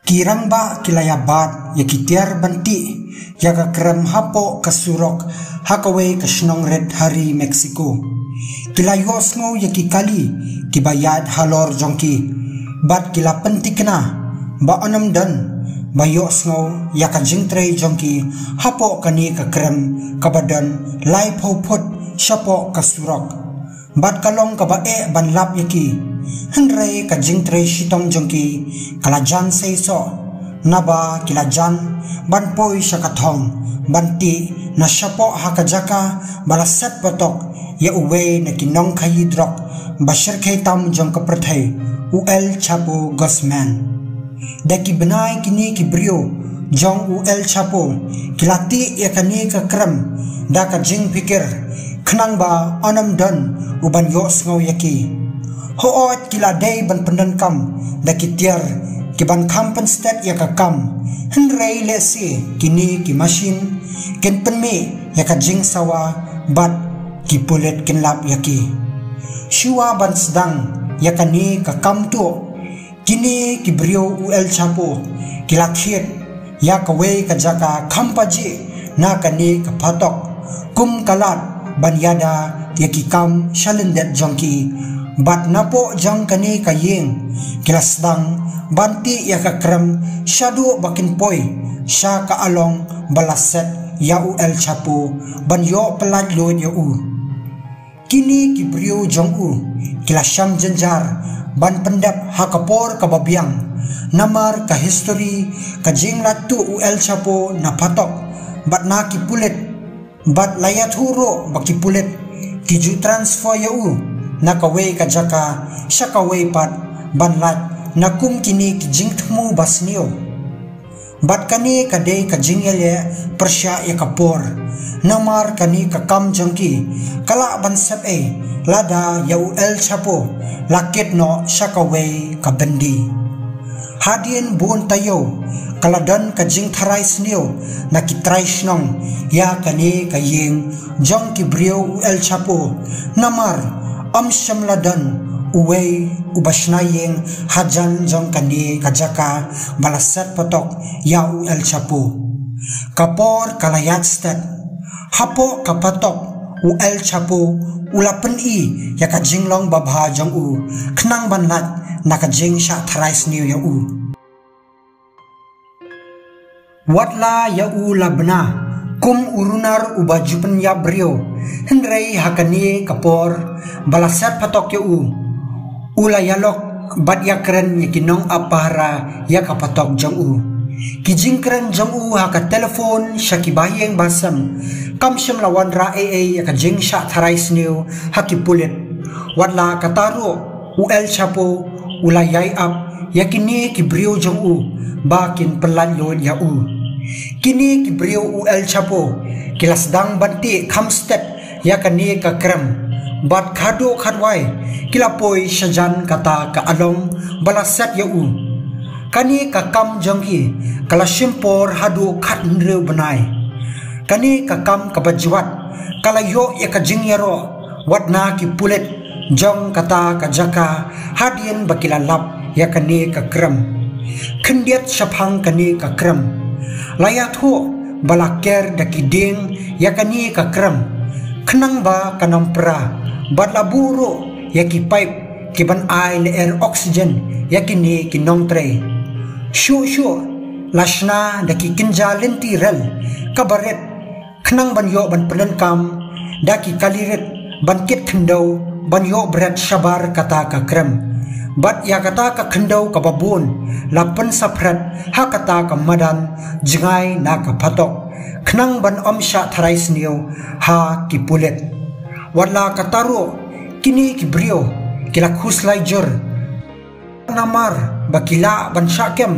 Kirang ba kilayabat ya kitiar banti ya ka krem hapo kasurok hakaway kasnong red hari Mexico. Kilayos ngo ya kikali kibayad halor jongki bat kila pentik na ba anam dan bayos ngo ya ka jingtre jongki hapo kani ka krem kabadan lai put shapo kasurok bat kalong kabae ban lap yaki Henry ka jingtre shitong jongki kalajan seiso naba kilajan ban poi syakathong banti na shapo hakajaka balaset patok ya uwe na kinong khayidrok bashir khaitam jong ka prathai UL Chapo Guzman daki benai kini kibrio jong UL Chapo kilati ya kani ka kram da ka jing pikir khnang ba anam dan uban yos ngau yaki hoot kila day ban pendan kam da kitiar kiban kampen stat ya ka kam henrei lesi kini ki machine ken penme ya ka jing sawa bat ki pulet ken lap yaki shua ban sedang ya kani ka kam tu kini ki brio UL Chapo kila khiet ya ka we ka jaka khampaji na kani ka phatok kum kalat ban yada ya ki kam shalendet jongki bat napo jang kani kayeng kilasdang banti ya ka krem shadu bakin poi sha ka along balaset ya UL Chapo ban yo pelat lo ya u kini kibrio jong u kilasham jenjar ban pendap hakapor kababiang namar ka history ka jing latu UL Chapo na patok bat na kipulet bat layat huro bakipulet kiju transfer ya u nakaway kajaka syakaway pat banlat nakum kini kijing tmu basnio bat kani kadai kajingele persya ya kapor namar kani kakam jongki kala bansep lada ya UL Chapo lakit no syakaway kabendi hadien bun tayo kaladan kajing tharai snio nakitrai snong ya kani kayeng jongki brio UL Chapo namar Syamladan uway ubasnayeng hajan jong kani kajaka balasat patok ya UL Chapo kapor kalayat stat hapo kapatok UL Chapo ulapen ya kajinglong babha jong u khnang banlat nakajing sha thrais new ya u watla ya u labna kum urunar ubajupen ya brio henrei hakani kapor balasat patok ya u ulayalok bat ya keren yakinong apara ya kapatok jong u kijing keren jong u haka telepon syakibayeng basam kamsyam lawan ra ya kajing sya tharais new hakipulit wadla kataro UL Chapo ulayay up yakini kibrio jong u bakin pelalon ya u kini kibrio UL Chapo kilasdang banti khamstep ya kani ka krem bat khado khadwai kilapoi shajan kata ka along balasat ya u kani ka kam jongki kala shimpor hadu khat nreu banai kani ka kam ka bajwat kala yo ya ka jingyaro wadna ki pulet jong kata ka jaka hadien bakilalap ya kani ka krem khendiat shaphang kani ka krem layat ho balaker dakiding yakani ka krem khnang ba kanampra badlaburo yaki pipe kiban ai le air oxygen yakini kinong tre shu lashna daki kinja lenti rel kabaret khnang ban yo ban penan kam daki kaliret ban kit khendau ban yo bret shabar kata ka krem bat ya kata ka khendau ka babun lapen saprat ha kata ka madan jingai na ka phatok khnang ban sya tharais niu ha kipulet wadla kataro kini kibrio kila khuslai jor namar bakila ban syakem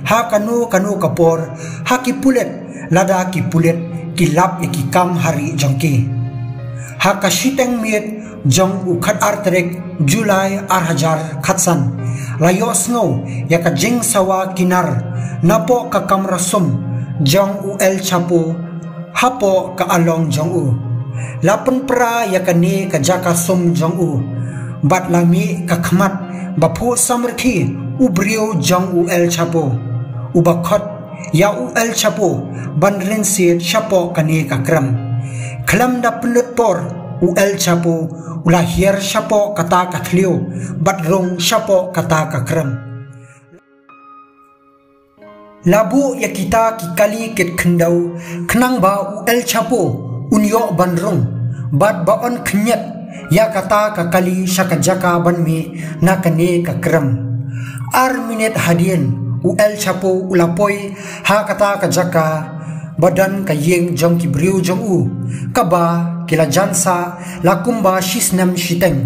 ha kanu kapor ha kipulet lada kipulet kilap ikikam hari jongki ha kasiteng miet jong ukhat artrek Julai arhajar khatsan layos ngo ya ka jing sawa kinar napo ka kamrasum jong UL Chapo hapo ka along jong u lapen pra ya kani ka jaka sum jong u bat lami ka khmat bapu samrthi ubrio jong UL Chapo ubakot ya El Chapo ban rensit Chapo kani kakram klam da penut por El Chapo ulahir Chapo kata katlio batrong Chapo kata kakram labu ya kita kikali ket kendau kenang ba El Chapo unyo banrong bat baon kenyat ya kata kakali syakajaka banmi nakane kakram minute hadien El Chapo ulapoi ha kata kajaka badan kayeng jong kibriu jong kaba kila jansa lakumba shisnam shiteng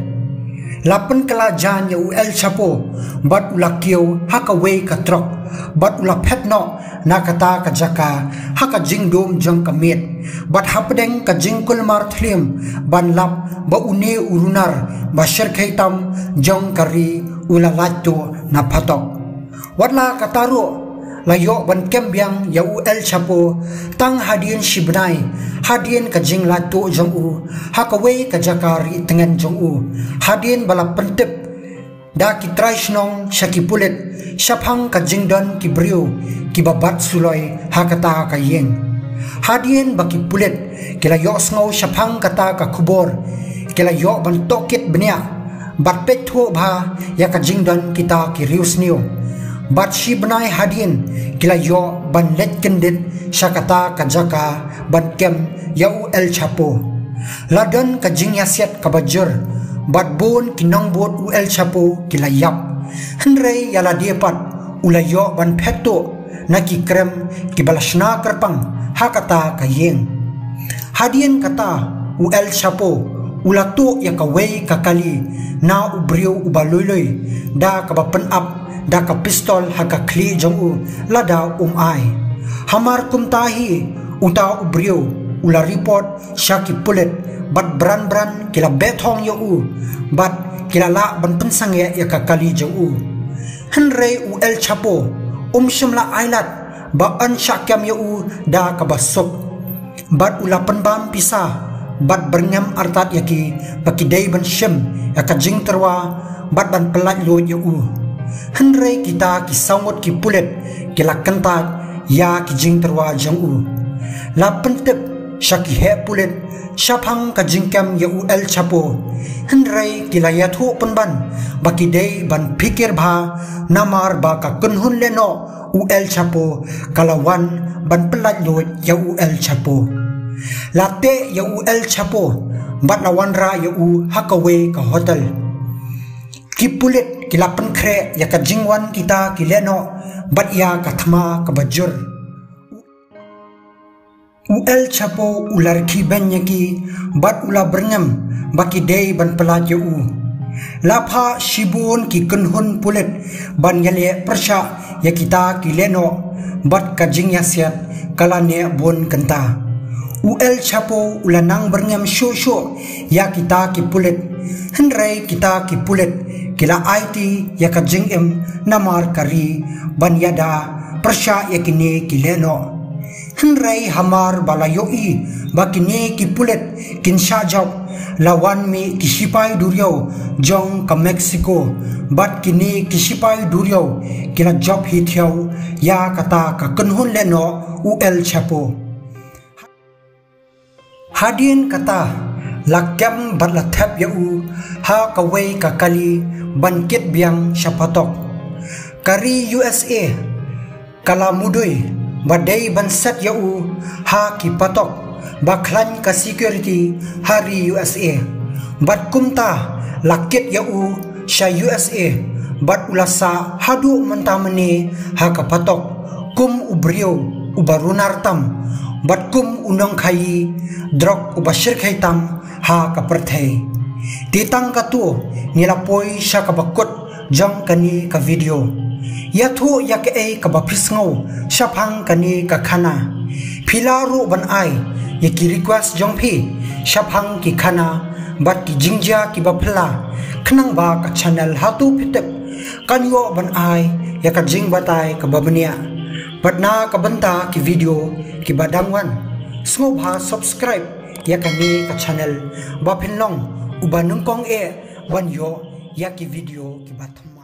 lapen kala jan ya El Chapo bat ulakio hakawe katrok bat ulapetno na kata kajaka haka jingdom jong kamit bat hapdeng ka jingkul mar thlim ban lap ba une urunar ba sherkhaitam jong kari ulalatu na patok watla kataro layo ban kembyang ya El Chapo tang hadien shibnai hadien ka jing latu jong hakawe kajakari tengan jong hadien bala pentep da kitrai shnong shakipulet shaphang ka jingdon kibriu kibabat suloi hakata kayeng hadien baki pulet kila yo sngo shaphang kata ka khubor kila yo ban tokit benya bat petho bha ya ka jingdon kita ki riusnio bat shibnai hadien kila yo ban let kendit shakata kajaka ban kem ya El Chapo ladan ka jing yaset ka bajur bat bon kinong bot El Chapo kila yap henrei yala diepat ulayo ban pheto naki krem kibalashna kerpang hakata kayeng hadien kata El Chapo ulatu ya kawei kakali na ubriu ubaloiloi da kabapen up da ka pistol haka kli jong lada ai hamar kumtahi uta ubriu ula report shaki pulet bat bran kila bethong yo bat kila la ban pensang ya kakali jong henrei El Chapo shimla ailat ba an syakyam yo da kabasok bat ulapan bam pisah bat berngam artat yaki pakidai ban shem yakajing terwa bat ban pelat lo yo henrei kita kisangot ki pulet kila kentat ya kijing terwa jong la pentep syaki he pulet syapang kajingkam ya El Chapo henrei kila yathu penban bakidai ban pikir bha namar ba ka kunhun leno El Chapo kalawan ban pelat lo ya El Chapo late ya El Chapo bat lawan ra ya hakawe ka hotel kipulit kilapan kre ya ka jingwan kita kileno bat ya kathma ka bajur El Chapo ular ki banyaki bat ula berngam baki dei ban pelat ya lapha shibun ki kunhun pulit ban yale persha ya kita kileno bat ka jing yasiat kalane bon kenta El Chapo ulanang berngam sho ya kita ki pulit henrei kita ki pulit kila IT ya ka jingem namar kari ban yada persya ya kini kileno henrei hamar balayoi bakini ki pulit kinsha jaw lawan mi kisipai duryo jong ka Mexico bat kini kisipai duryo kila job hityaw ya kata ka kunhun leno El Chapo hadien kata lakyam batlathap ya ha kawei kakali bankit biang syapatok kari USA kala mudui badai banset ya ha kipatok baklan ka security hari USA bat kumta lakit ya sya USA bat ulasa hadu mentamani ha kapatok kum ubrio ubarunartam bat kum unong khayi drok ubashir khaitam ha kaperthai titang katu nilapoi sya kabakut jong kani ka video yathu yak e kabaphisngo syapang kani ka khana philaru ban ai yaki request jong phi syapang ki khana bat ki jingja ki bapla khnang ba ka channel hatu pitep kanyo ban ai yaka jing batai ka babania batna ka banta ki video ki badangwan sngo bha subscribe yakani ka channel ba phinlong ubanung kong e ban yo yaki video ki batham